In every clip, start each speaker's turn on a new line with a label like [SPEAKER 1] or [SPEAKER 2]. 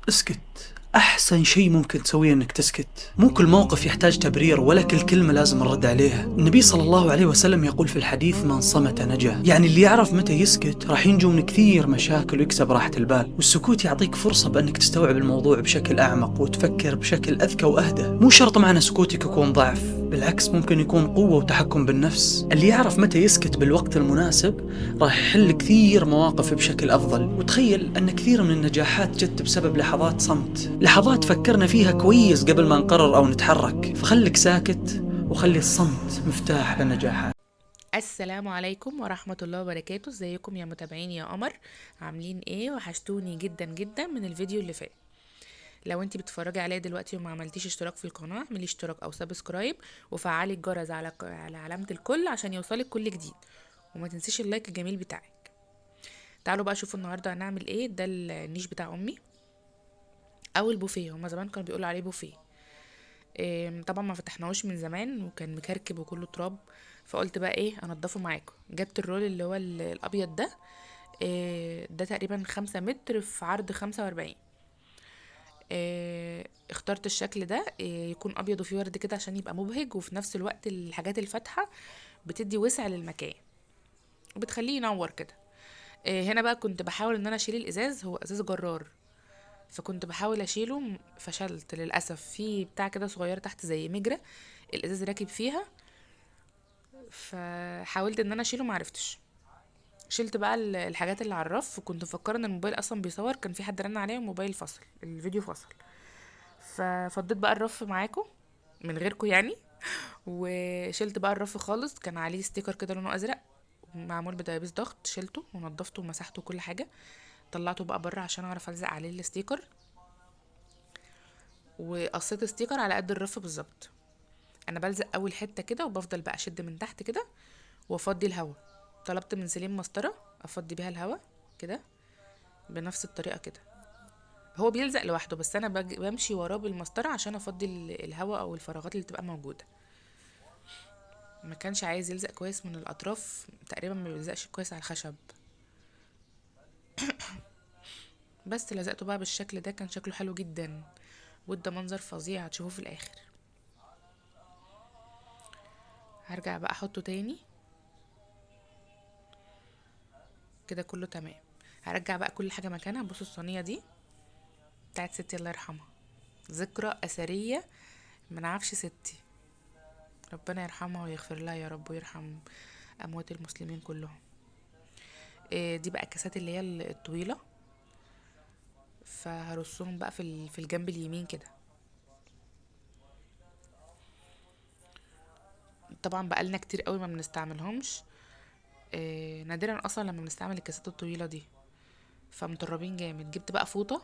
[SPEAKER 1] اسكت. أحسن شيء ممكن تسويه إنك تسكت. مو كل موقف يحتاج تبرير، ولا كل كلمة لازم نرد عليها. النبي صلى الله عليه وسلم يقول في الحديث: من صمت نجا. يعني اللي يعرف متى يسكت راح ينجو من كثير مشاكل ويكسب راحة البال. والسكوت يعطيك فرصة بأنك تستوعب الموضوع بشكل أعمق وتفكر بشكل أذكى وأهدى. مو شرط معنى سكوتك يكون ضعف، بالعكس ممكن يكون قوة وتحكم بالنفس. اللي يعرف متى يسكت بالوقت المناسب راح يحل كثير مواقف بشكل أفضل. وتخيل أن كثير من النجاحات جت بسبب لحظات صمت، لحظات فكرنا فيها كويس قبل ما نقرر أو نتحرك. فخليك ساكت وخلي الصمت مفتاح للنجاحات.
[SPEAKER 2] السلام عليكم ورحمة الله وبركاته. ازيكم يا متابعين يا قمر؟ عاملين ايه؟ وحشتوني جدا جدا من الفيديو اللي فات. لو انتي بتتفرجي عليا دلوقتي وما عملتيش اشتراك في القناة، اعملي اشتراك او سبسكرايب وفعلي الجرس على علامة الكل عشان يوصلك كل جديد. وما تنسيش اللايك الجميل بتاعك. تعالوا بقى شوفوا النهاردة هنعمل ايه. ده النيش بتاع امي او البوفيه، هما زمان كانوا بيقولوا عليه بوفيه. طبعا ما فتحناهوش من زمان وكان مكركب وكله تراب. فقلت بقى ايه انضفه معاكم. جبت الرول اللي هو الابيض ده. ده تقريبا 5 متر في عرض 45. اخترت الشكل ده، يكون ابيض وفيه ورد كده عشان يبقى مبهج، وفي نفس الوقت الحاجات الفاتحة بتدي وسع للمكان وبتخليه ينور كده. هنا بقى كنت بحاول ان انا اشيل الازاز، هو ازاز جرار. فكنت بحاول اشيله، فشلت للاسف. في بتاع كده صغيره تحت زي مجرى الازاز راكب فيها، فحاولت ان انا اشيله معرفتش. شلت بقى الحاجات اللي على الرف، وكنت مفكره ان الموبايل اصلا بيصور. كان في حد رن عليا والموبايل فصل، الفيديو فصل. ففضيت بقى الرف معاكم من غيركم يعني. وشلت بقى الرف خالص، كان عليه ستيكر كده لونه ازرق معمول بدبابيس ضغط. شلته ونضفته ومسحته كل حاجه. طلعته بقى بره عشان اعرف الزق عليه الستيكر. وقصيت ستيكر على قد الرف بالظبط. انا بلزق اول حته كده وبفضل بقى اشد من تحت كده وافضي الهوا. طلبت من سليم مسطره افضي بيها الهوا كده، بنفس الطريقه كده. هو بيلزق لوحده، بس انا بمشي وراه بالمسطره عشان افضي الهوا او الفراغات اللي تبقى موجوده. ما كانش عايز يلزق كويس من الاطراف، تقريبا ما بيلزقش كويس على الخشب. بس لزقته بقى بالشكل ده، كان شكله حلو جدا وادى منظر فظيع هتشوفوه في الاخر. هرجع بقى احطه تاني كده كله تمام. هرجع بقى كل حاجه مكانها. بصوا الصينيه دي بتاعت ستي الله يرحمها، ذكرى اثريه من عفش ستي. ربنا يرحمها ويغفر لها يا رب، ويرحم اموات المسلمين كلهم. دي بقى الكاسات اللي هي الطويله. فهرصهم بقى في الجنب اليمين كده. طبعا بقالنا كتير قوي ما بنستعملهمش. نادرا اصلا لما بنستعمل الكاسات الطويله دي، فمطربين جامد. جبت بقى فوطه.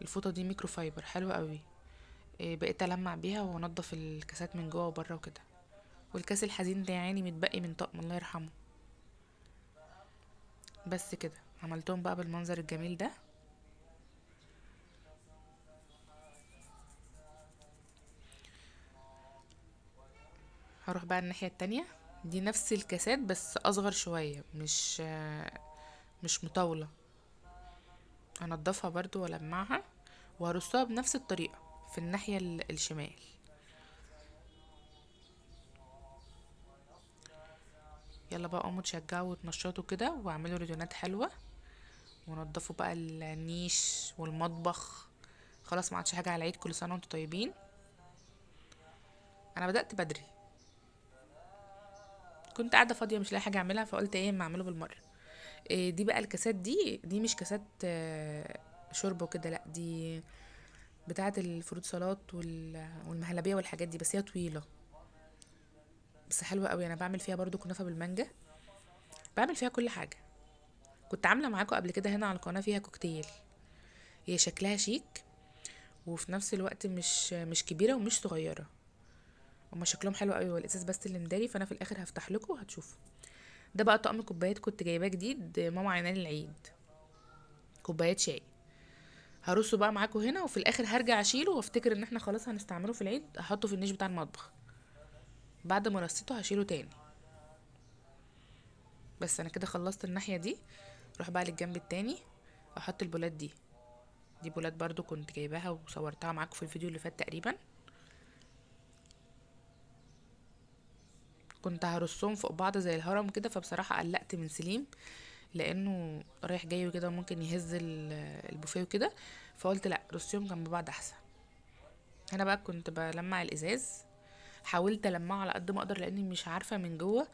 [SPEAKER 2] الفوطه دي ميكرو فايبر حلوه قوي. بقيت المع بيها وانضف الكاسات من جوه وبره وكده. والكاس الحزين ده يعني متبقي من طقم الله يرحمه. بس كده عملتهم بقى بالمنظر الجميل ده. هروح بقى الناحية التانية. دي نفس الكاسات بس اصغر شوية، مش مطاولة. هنضفها برضو والمعها وهرصها بنفس الطريقة في الناحية الشمال. يلا بقى قوموا تشجعوا وتنشطوا كده واعملوا ريدونات حلوة. ونضفوا بقى النيش والمطبخ. خلاص ما عادش حاجة على العيد. كل سنة وانتم طيبين. انا بدأت بدري، كنت قاعدة فاضية مش لاقي حاجة اعملها، فقلت ايه ما اعمله بالمرة. دي بقى الكاسات دي مش كاسات شرب وكده، لا دي بتاعة الفروت سلطات والمهلبية والحاجات دي، بس هي طويلة بس حلوة قوي. انا بعمل فيها برضو كنافة بالمانجا، بعمل فيها كل حاجة. كنت عاملة معاكم قبل كده هنا على القناة فيها كوكتيل. هي شكلها شيك وفي نفس الوقت مش كبيرة ومش صغيرة. هما شكلهم حلو قوي، والازاز بس اللي مداري. فانا في الاخر هفتح لكم وهتشوفوا. ده بقى طقم كوبايات كنت جايباه جديد، ماما عيناه للعيد. كوبايات شاي. هرصه بقى معاكم هنا، وفي الاخر هرجع اشيله وافتكر ان احنا خلاص هنستعمله في العيد، احطه في النيش بتاع المطبخ. بعد ما رصيته هشيله تاني. بس انا كده خلصت الناحية دي. اروح بقى للجنب التاني، احط البولات دي. دي بولات برضو كنت جايباها وصورتها معاكم في الفيديو اللي فات تقريبا. كنت هرصهم فوق بعض زي الهرم كده، فبصراحة قلقت من سليم لانه رايح جاي وكده ممكن يهز البوفيه وكده، فقلت لا رصيهم جنب بعض احسن. هنا بقى كنت بلمع الازاز، حاولت المعه على قد ما اقدر لاني مش عارفه من جوه،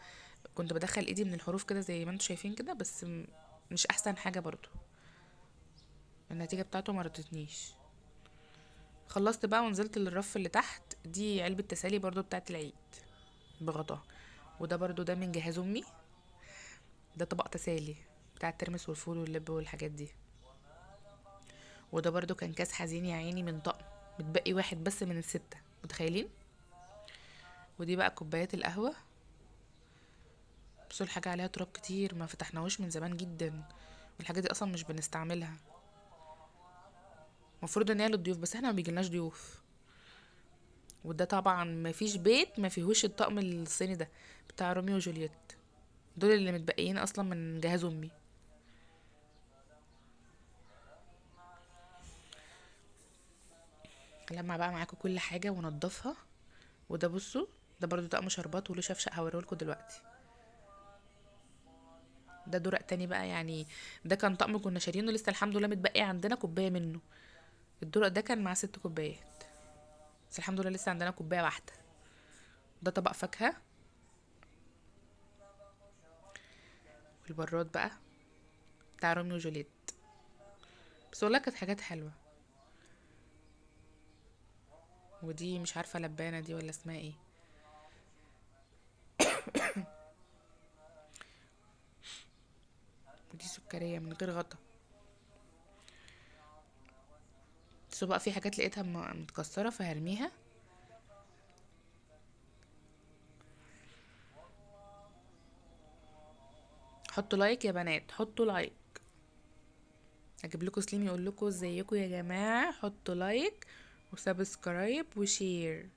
[SPEAKER 2] كنت بدخل ايدي من الحروف كده زي ما انتم شايفين كده، بس مش احسن حاجه برضو، النتيجه بتاعته ما رضتنيش. خلصت بقى ونزلت للرف اللي تحت، دي علبه تسالي برضو بتاعت العيد بغطاها، وده برضو ده من جهاز امي، ده طبق تسالي بتاع الترمس والفول واللب والحاجات دي. وده برضو كان كاس حزين يا عيني من طقم، متبقي واحد بس من الستة، متخيلين؟ ودي بقى كوبايات القهوة، بس الحاجة عليها تراب كتير، ما فتحناهوش من زمان جدا، والحاجة دي اصلا مش بنستعملها، المفروض ان هي للضيوف بس احنا ما بيجيلناش ضيوف. وده طبعا ما فيش بيت ما فيهوش الطقم الصيني ده بتاع روميو وجولييت، دول اللي متبقيين اصلا من جهاز امي. لما بقى معاكم كل حاجة ونضفها. وده بصوا، ده برضو طقم شربات وله شفشق هوريهولكوا دلوقتي. ده درق تاني بقى يعني، ده كان طقم كنا شارينه لسه الحمد لله متبقي عندنا كوبايه منه، الدرق ده كان مع 6 كوبايات، بس الحمد لله لسه عندنا كوبايه واحده. ده طبق فاكهه، والبراد بقى بتاع روميو وجوليت، بس والله كانت حاجات حلوه. ودي مش عارفه لبانه دي ولا اسمها ايه. ودي سكريه من غير غطا. بس بقى في حاجات لقيتها متكسره فهرميها. حطوا لايك يا بنات، حطوا لايك، اجيب لكم سليم يقول لكم ازيكم يا جماعه، حطوا لايك وسبسكرايب وشير.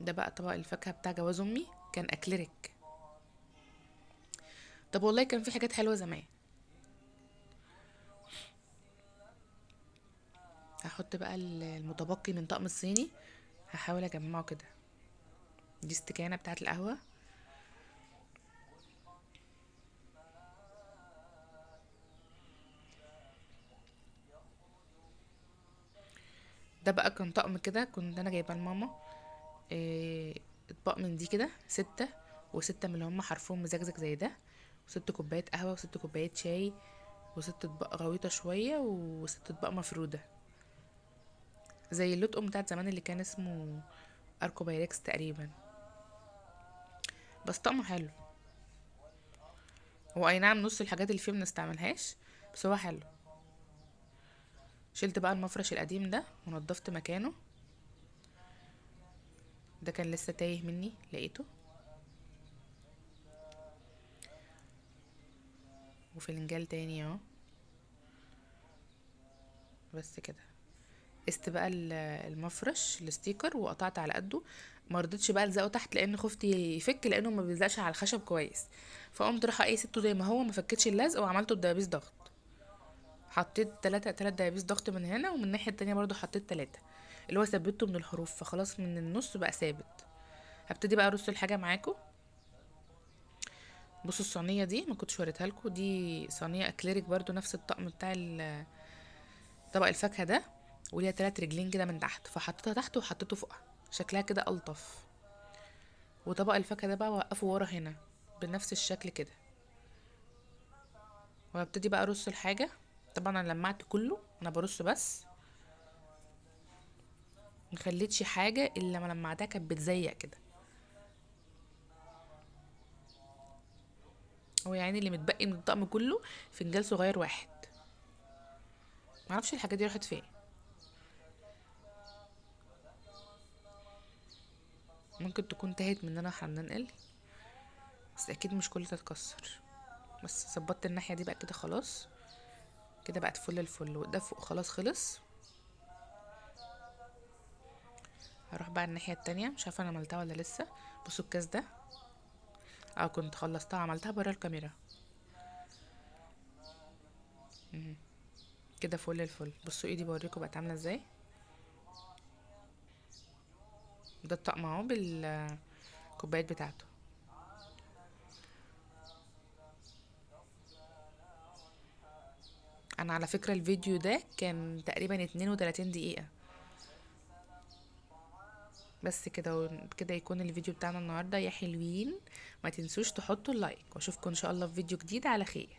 [SPEAKER 2] ده بقى طبق الفاكهه بتاع جواز امي، كان اكليريك. طب والله كان في حاجات حلوه زمان. هحط بقى المتبقي من طقم الصيني، هحاول اجمعه كده. دي استكانه بتاعه القهوه. ده بقى كان طقم كده كنت انا جايباه لماما، اطباق من دي كده 6، و6 من اللي هم حرفهم مزجزج زي ده، و6 كوبايات قهوه، و6 كوبايات شاي، و6 اطباق غويطه شويه، و6 اطباق مفروده، زي اللطقم بتاعت زمان اللي كان اسمه اركو بايركس تقريبا، بس طقمه حلو. هو اي نعم نص الحاجات اللي فيه منستعملهاش، بس هو حلو. شلت بقى المفرش القديم ده ونضفت مكانه، ده كان لسه تايه مني لقيته. وفنجان تاني اهو، بس كده. قست بقى المفرش الستيكر وقطعت على قده، ما رضيتش بقى الزقه تحت لان خفت يفك لانه ما بيلزقش على الخشب كويس، فقمت رايحه ايه سبته زي ما هو، ما فكتش اللزق وعملته بدبابيس ضغط. حطيت تلات دبابيس ضغط من هنا، ومن الناحيه التانية برضو حطيت 3، اللي هو ثبته من الحروف، فخلاص من النص بقى ثابت. هبتدي بقى ارص الحاجه معاكم. بصوا الصينيه دي ما كنتش وريتها لكم، دي صينيه اكليريك برضو نفس الطقم بتاع طبق الفاكهه ده، وليها 3 رجلين كده من تحت، فحطيتها تحت وحطيته فوقها، شكلها كده الطف. وطبق الفاكهه ده بقى وقفه ورا هنا بنفس الشكل كده. وهبتدي بقى ارص الحاجه، طبعا انا لمعت كله، انا برص بس، مخليتش حاجه الا لما لمعتها كانت بتزيق كده. هو يعني اللي متبقي من الطقم كله فنجان صغير واحد، معرفش الحاجات دي راحت فين، ممكن تكون تاهت مننا واحنا بننقل، بس اكيد مش كله تتكسر. بس ظبطت الناحيه دي بقى كده خلاص، كده بقت فل الفل، وده فوق خلاص خلص. هروح بقى الناحيه التانية، مش عارفه انا عملتها ولا لسه. بصوا الكاس ده، اه كنت خلصتها عملتها برا الكاميرا. كده فل الفل. بصوا ايدي بوريكم بقت عامله ازاي. ده الطقم اهو بالكوبايات بتاعته. انا على فكره الفيديو ده كان تقريبا 32 دقيقه. بس كده كده يكون الفيديو بتاعنا النهارده يا حلوين. ما تنسوش تحطوا اللايك، واشوفكم ان شاء الله في فيديو جديد على خير.